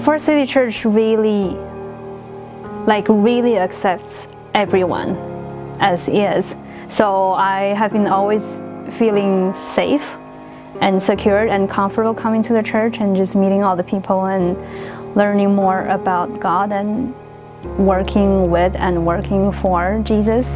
Forest City Church really accepts everyone as is. So I have been always feeling safe and secure and comfortable coming to the church and just meeting all the people and learning more about God and working with and working for Jesus.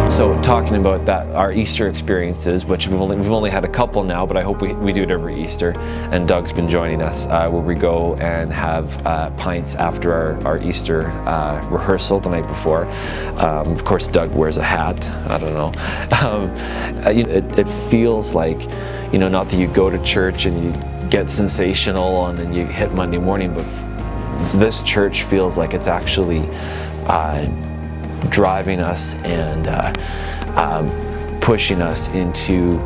So talking about that, our Easter experiences, which we've only had a couple now, but I hope we do it every Easter, and Doug's been joining us, where we go and have pints after our Easter rehearsal the night before. Of course, Doug wears a hat. I don't know. It feels like, not that you go to church and you get sensational and then you hit Monday morning, but this church feels like it's actually driving us and pushing us into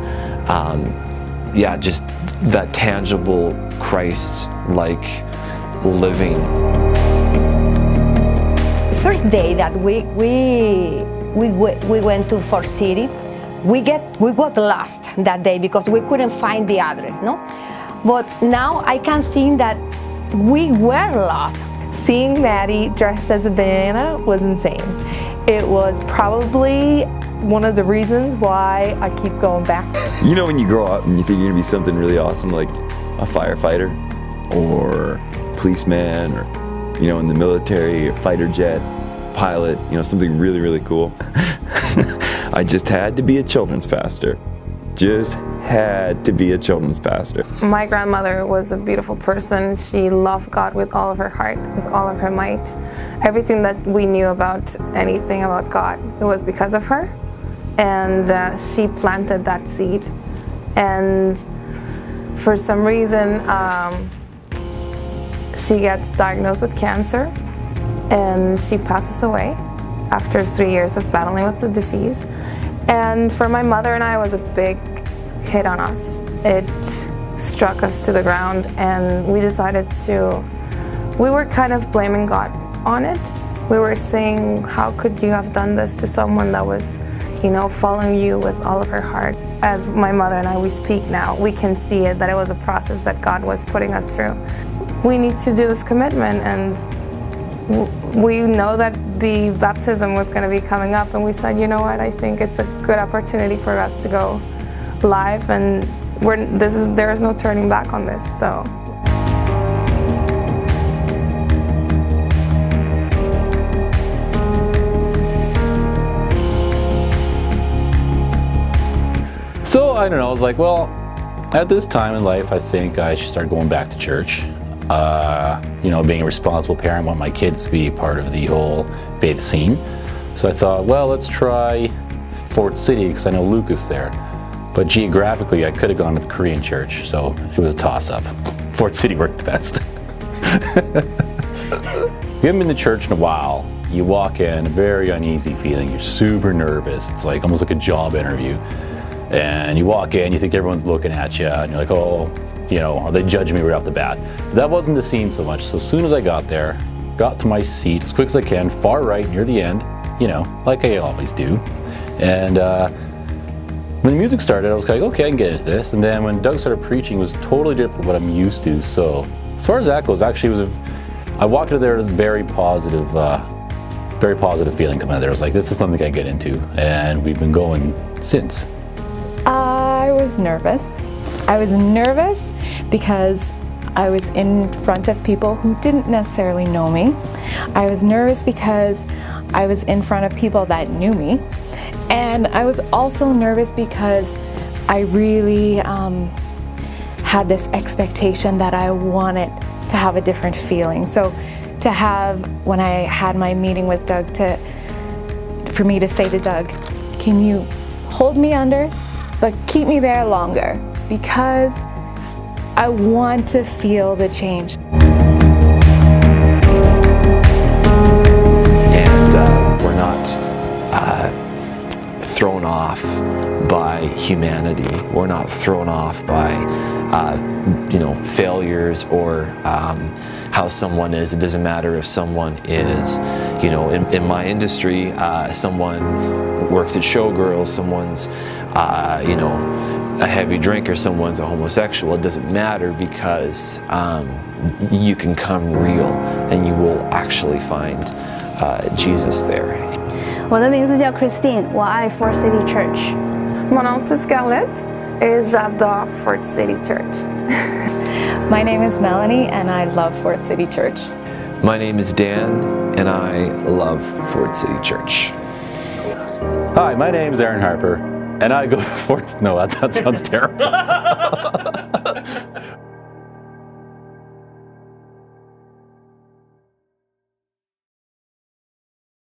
just that tangible Christ-like living. The first day that we went to Forest City, we got lost that day because we couldn't find the address, no? But now I can see that we were lost. Seeing Maddie dressed as a banana was insane. It was probably one of the reasons why I keep going back. When you grow up and you think you're gonna be something really awesome like a firefighter or policeman or, in the military, a fighter jet, pilot, something really, really cool. I just had to be a children's pastor. Just had to be a children's pastor. My grandmother was a beautiful person. She loved God with all of her heart, with all of her might. Everything that we knew about anything about God, it was because of her. And she planted that seed. And for some reason, she gets diagnosed with cancer and she passes away after 3 years of battling with the disease. And for my mother and I, it was a big hit on us. It struck us to the ground and we decided we were kind of blaming God on it. We were saying, how could you have done this to someone that was, following you with all of her heart? As my mother and I, we speak now, we can see it, that it was a process that God was putting us through. We need to do this commitment, and we know that the baptism was going to be coming up, and we said, you know what, I think it's a good opportunity for us to go live, and there is no turning back on this. So. So I don't know, I was like, well, at this time in life, I think I should start going back to church. Being a responsible parent, I want my kids to be part of the whole faith scene. So I thought, well, let's try Fort City because I know Luke is there. But geographically, I could have gone to the Korean church, so it was a toss-up. Fort City worked the best. You haven't been to church in a while. You walk in, very uneasy feeling. You're super nervous. It's like almost like a job interview. And you walk in, you think everyone's looking at you, and you're like, oh, are they judging me right off the bat? But that wasn't the scene so much. So as soon as I got there, got to my seat as quick as I can, far right near the end, like I always do. And when the music started, I was like, okay, I can get into this. And then when Doug started preaching, it was totally different from what I'm used to. So as far as that goes, actually, I walked out there with a very positive feeling coming out of there. I was like, this is something I get into, and we've been going since. I was nervous. I was nervous because I was in front of people who didn't necessarily know me. I was nervous because I was in front of people that knew me. And I was also nervous because I really had this expectation that I wanted to have a different feeling. So to have, when I had my meeting with Doug, for me to say to Doug, can you hold me under, but keep me there longer, because I want to feel the change. And we're not thrown off by humanity. We're not thrown off by, you know, failures or how someone is. It doesn't matter if someone is, you know, in my industry, someone works at Showgirls, someone's, you know, a heavy drinker, someone's a homosexual. It doesn't matter, because you can come real and you will actually find Jesus there. 我的名字叫 Christine， 我爱 Fort City Church。 Mon nom c'est Scarlett et j'adore Fort City Church. My name is Melanie and I love Fort City Church. My name is Dan and I love Fort City Church. Hi, my name's Aaron Harper, and I go to Fort... No, that sounds terrible.